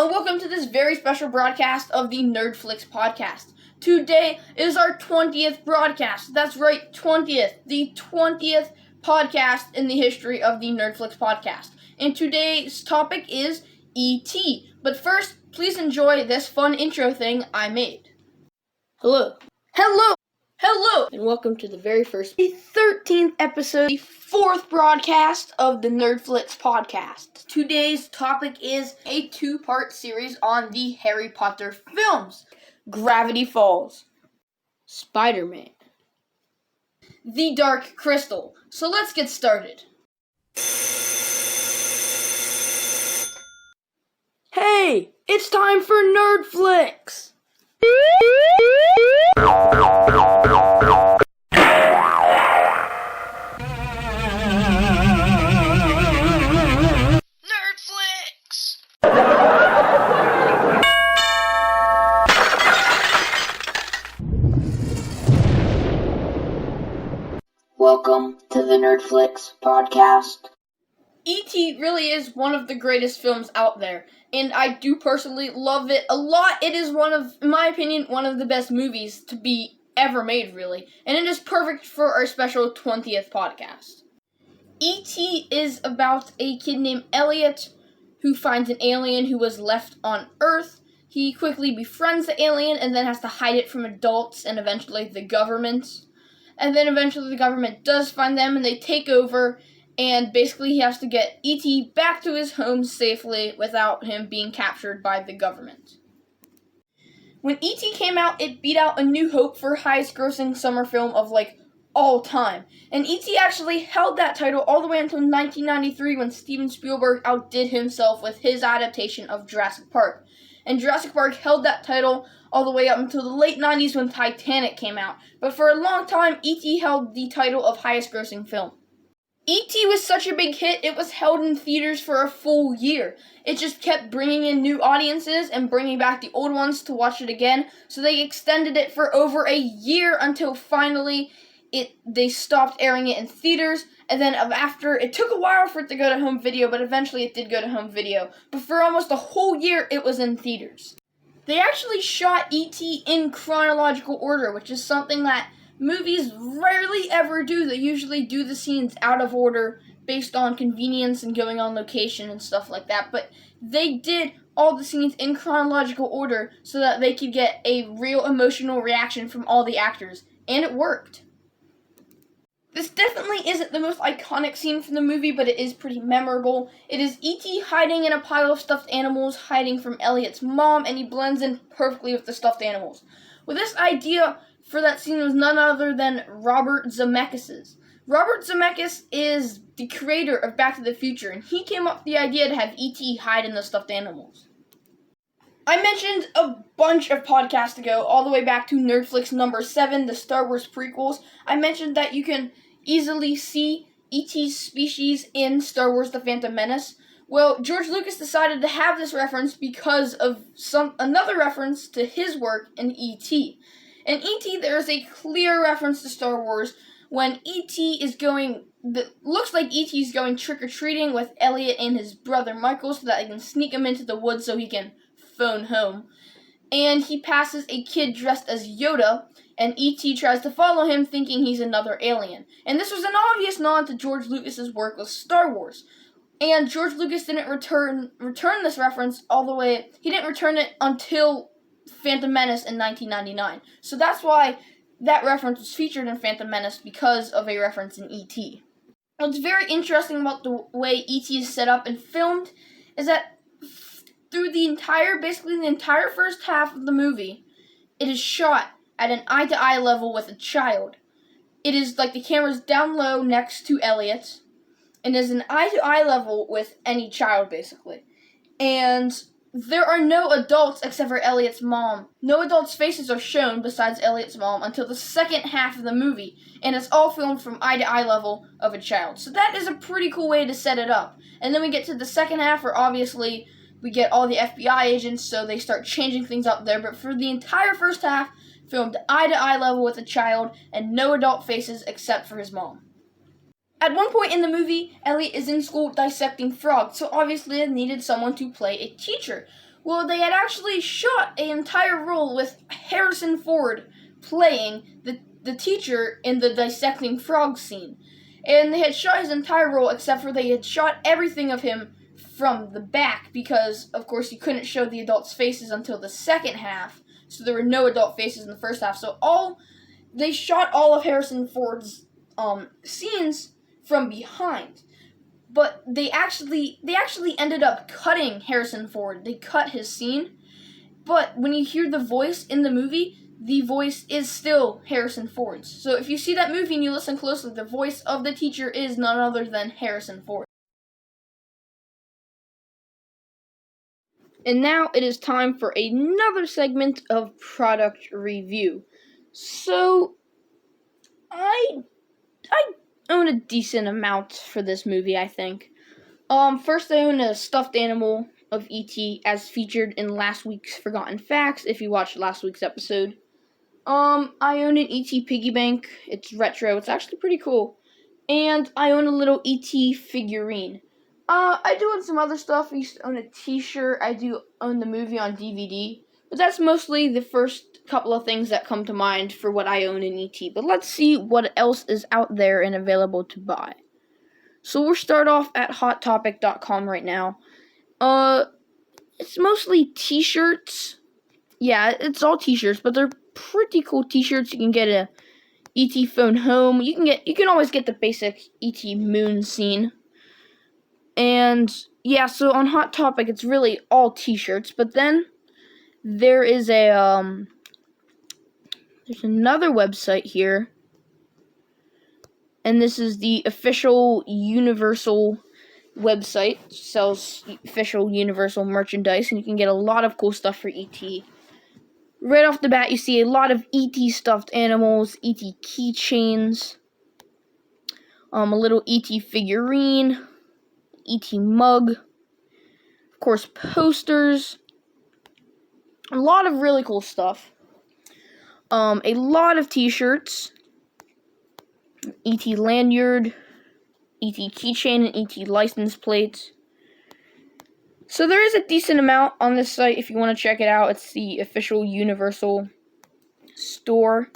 and welcome to this very special broadcast of the Nerdflix podcast. Today is our 20th broadcast. That's right, 20th. The 20th podcast in the history of the Nerdflix podcast. And today's topic is E.T. But first, please enjoy this fun intro thing I made. Hello, and welcome to the very first, the 13th episode, the 4th broadcast of the Nerdflix podcast. Today's topic is a 2-part series on the Harry Potter films. Gravity Falls, Spider-Man, The Dark Crystal. So let's get started. Hey, it's time for Nerdflix! Welcome to the Nerdflix podcast. E.T. really is one of the greatest films out there, and I do personally love it a lot. It is in my opinion, one of the best movies to be ever made, really, and it is perfect for our special 20th podcast. E.T. is about a kid named Elliot who finds an alien who was left on Earth. He quickly befriends the alien and then has to hide it from adults and eventually the government. And then eventually the government does find them and they take over, and basically he has to get E.T. back to his home safely without him being captured by the government. When E.T. came out, it beat out A New Hope for highest grossing summer film of all time. And E.T. actually held that title all the way until 1993 when Steven Spielberg outdid himself with his adaptation of Jurassic Park. And Jurassic Park held that title all the way up until the late 90s when Titanic came out. But for a long time, E.T. held the title of highest grossing film. E.T. was such a big hit, it was held in theaters for a full year. It just kept bringing in new audiences and bringing back the old ones to watch it again, so they extended it for over a year until finally they stopped airing it in theaters, and then after, it took a while for it to go to home video, but eventually it did go to home video. But for almost a whole year, it was in theaters. They actually shot E.T. in chronological order, which is something that movies rarely ever do. They usually do the scenes out of order based on convenience and going on location and stuff like that. But they did all the scenes in chronological order so that they could get a real emotional reaction from all the actors. And it worked. This definitely isn't the most iconic scene from the movie, but it is pretty memorable. It is E.T. hiding in a pile of stuffed animals, hiding from Elliot's mom, and he blends in perfectly with the stuffed animals. Well, this idea for that scene was none other than Robert Zemeckis'. Robert Zemeckis is the creator of Back to the Future, and he came up with the idea to have E.T. hide in the stuffed animals. I mentioned a bunch of podcasts ago, all the way back to Nerdflix number 7, the Star Wars prequels. I mentioned that you can easily see E.T.'s species in Star Wars The Phantom Menace. Well, George Lucas decided to have this reference because of another reference to his work in E.T. In E.T., there is a clear reference to Star Wars when E.T. looks like E.T. is going trick-or-treating with Elliot and his brother Michael so that they can sneak him into the woods so he can phone home. And he passes a kid dressed as Yoda, and E.T. tries to follow him thinking he's another alien. And this was an obvious nod to George Lucas's work with Star Wars. And George Lucas didn't return this reference all the way. He didn't return it until Phantom Menace in 1999. So that's why that reference was featured in Phantom Menace, because of a reference in E.T. What's very interesting about the way E.T. is set up and filmed is that through the entire first half of the movie, it is shot at an eye-to-eye level with a child. It is like the camera's down low next to Elliot, and is an eye-to-eye level with any child, basically. And there are no adults except for Elliot's mom. No adults' faces are shown besides Elliot's mom until the second half of the movie, and it's all filmed from eye-to-eye level of a child. So that is a pretty cool way to set it up. And then we get to the second half where obviously we get all the FBI agents, so they start changing things up there. But for the entire first half, filmed eye-to-eye level with a child, and no adult faces except for his mom. At one point in the movie, Elliot is in school dissecting frogs, so obviously they needed someone to play a teacher. Well, they had actually shot an entire role with Harrison Ford playing the teacher in the dissecting frog scene. And they had shot his entire role, except for they had shot everything of him from the back, because, of course, you couldn't show the adults' faces until the second half, so there were no adult faces in the first half. So they shot all of Harrison Ford's scenes from behind. But they actually ended up cutting Harrison Ford. They cut his scene. But when you hear the voice in the movie, the voice is still Harrison Ford's. So if you see that movie and you listen closely, the voice of the teacher is none other than Harrison Ford. And now it is time for another segment of product review. So, I own a decent amount for this movie, I think. First I own a stuffed animal of E.T. as featured in last week's Forgotten Facts, if you watched last week's episode. I own an E.T. piggy bank. It's retro. It's actually pretty cool. And I own a little E.T. figurine. I do own some other stuff. I used to own a t-shirt. I do own the movie on DVD. But that's mostly the first couple of things that come to mind for what I own in E.T. But let's see what else is out there and available to buy. So we'll start off at HotTopic.com right now. It's mostly t-shirts. Yeah, it's all t-shirts, but they're pretty cool t-shirts. You can get a E.T. phone home. You can always get the basic E.T. moon scene. And yeah, so on Hot Topic, it's really all t-shirts, but then there is there's another website here, and this is the official Universal website. It sells official Universal merchandise, and you can get a lot of cool stuff for E.T. Right off the bat, you see a lot of E.T. stuffed animals, E.T. keychains, a little E.T. figurine, E.T. mug, of course, posters, a lot of really cool stuff, a lot of t-shirts, E.T. lanyard, E.T. keychain, and E.T. license plates. So there is a decent amount on this site if you want to check it out. It's the official Universal store.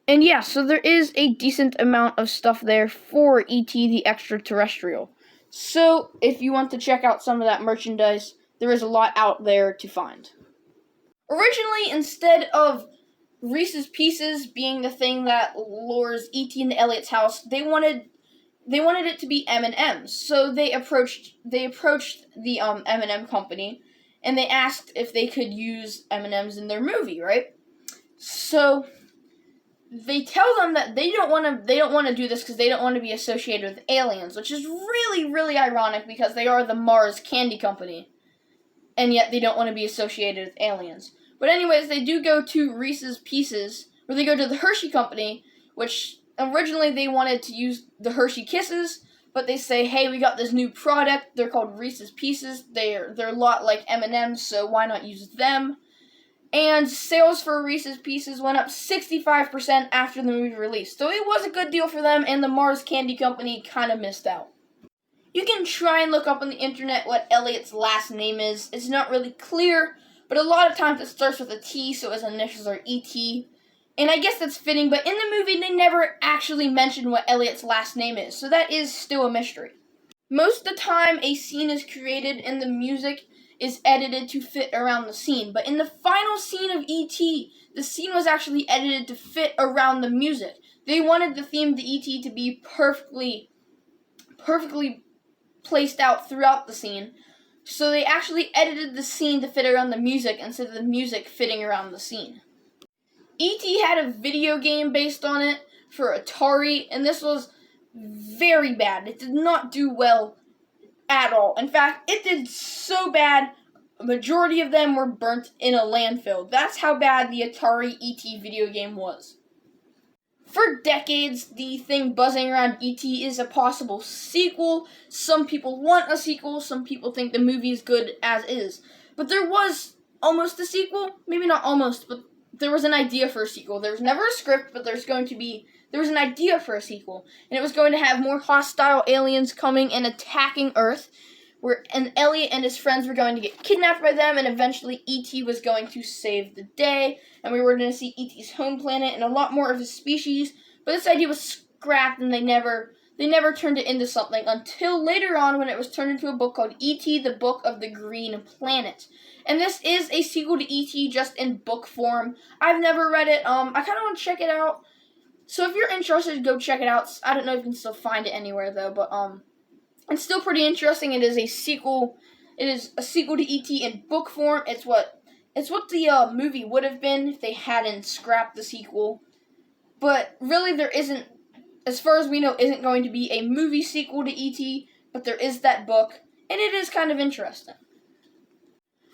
And yeah, so there is a decent amount of stuff there for E.T. the Extraterrestrial. So if you want to check out some of that merchandise, there is a lot out there to find. Originally, instead of Reese's Pieces being the thing that lures E.T. into Elliot's house, they wanted it to be M&M's. So they approached the M&M company, and they asked if they could use M&M's in their movie, right? So they tell them that they don't want to do this because they don't want to be associated with aliens, which is really, really ironic because they are the Mars Candy Company, and yet they don't want to be associated with aliens. But anyways, they do go to Reese's Pieces, or they go to the Hershey Company, which originally they wanted to use the Hershey Kisses, but they say, hey, we got this new product. They're called Reese's Pieces. They're a lot like M&M's, so why not use them? And sales for Reese's Pieces went up 65% after the movie released. So it was a good deal for them, and the Mars Candy Company kind of missed out. You can try and look up on the internet what Elliot's last name is. It's not really clear, but a lot of times it starts with a T, so his initials are E.T. And I guess that's fitting, but in the movie they never actually mention what Elliot's last name is, so that is still a mystery. Most of the time a scene is created and the music is edited to fit around the scene, but in the final scene of E.T., the scene was actually edited to fit around the music. They wanted the theme to E.T. to be perfectly placed out throughout the scene, so they actually edited the scene to fit around the music instead of the music fitting around the scene. E.T. had a video game based on it for Atari, and this was very bad. It did not do well at all. In fact, it did so bad, a majority of them were burnt in a landfill. That's how bad the Atari E.T. video game was. For decades, the thing buzzing around E.T. is a possible sequel. Some people want a sequel, some people think the movie is good as is. But there was almost a sequel, maybe not almost, but there was an idea for a sequel. There was never a script, but there was an idea for a sequel. And it was going to have more hostile aliens coming and attacking Earth, and Elliot and his friends were going to get kidnapped by them, and eventually E.T. was going to save the day, and we were going to see E.T.'s home planet and a lot more of his species, but this idea was scrapped, and they never turned it into something until later on when it was turned into a book called E.T. the Book of the Green Planet. And this is a sequel to E.T. just in book form. I've never read it. I kind of want to check it out. So if you're interested, go check it out. I don't know if you can still find it anywhere though, but it's still pretty interesting. It is a sequel. It is a sequel to E.T. in book form. It's what the movie would have been if they hadn't scrapped the sequel. But really, there isn't, as far as we know, isn't going to be a movie sequel to E.T., but there is that book, and it is kind of interesting.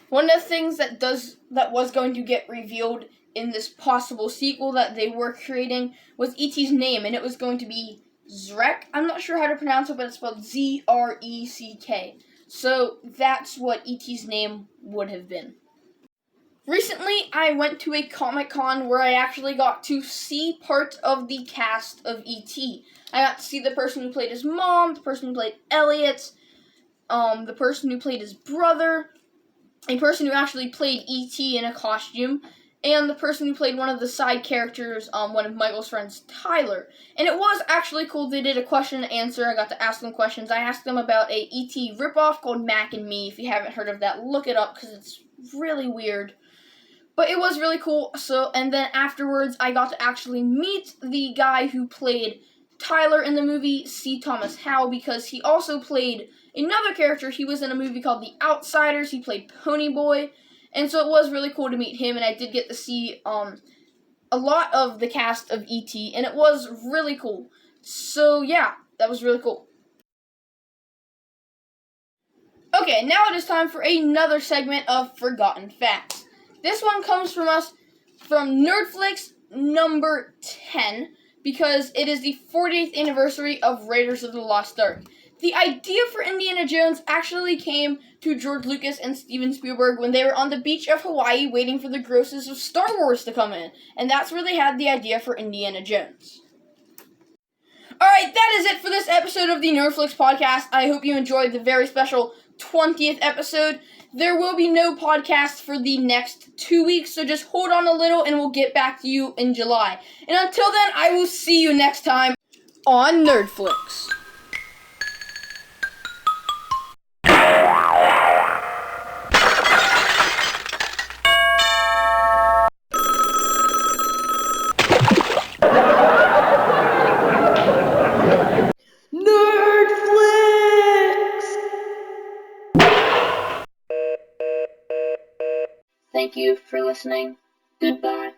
One of the things that was going to get revealed in this possible sequel that they were creating was E.T.'s name, and it was going to be Zrek. I'm not sure how to pronounce it, but it's spelled Z-R-E-C-K. So that's what E.T.'s name would have been. Recently, I went to a Comic-Con where I actually got to see part of the cast of E.T. I got to see the person who played his mom, the person who played Elliot, the person who played his brother, a person who actually played E.T. in a costume, and the person who played one of the side characters, one of Michael's friends, Tyler. And it was actually cool. They did a question and answer. I got to ask them questions. I asked them about a E.T. ripoff called Mac and Me. If you haven't heard of that, look it up because it's really weird. But it was really cool. And then afterwards, I got to actually meet the guy who played Tyler in the movie, C. Thomas Howell, because he also played another character. He was in a movie called The Outsiders. He played Ponyboy. And so it was really cool to meet him, and I did get to see a lot of the cast of E.T., and it was really cool. So yeah, that was really cool. Okay, now it is time for another segment of Forgotten Facts. This one comes from us from Nerdflix number 10, because it is the 40th anniversary of Raiders of the Lost Ark. The idea for Indiana Jones actually came to George Lucas and Steven Spielberg when they were on the beach of Hawaii waiting for the grosses of Star Wars to come in. And that's where they had the idea for Indiana Jones. Alright, that is it for this episode of the Nerdflix podcast. I hope you enjoyed the very special 20th episode. There will be no podcast for the next 2 weeks, so just hold on a little and we'll get back to you in July. And until then, I will see you next time on Nerdflix. Thank you for listening. Goodbye.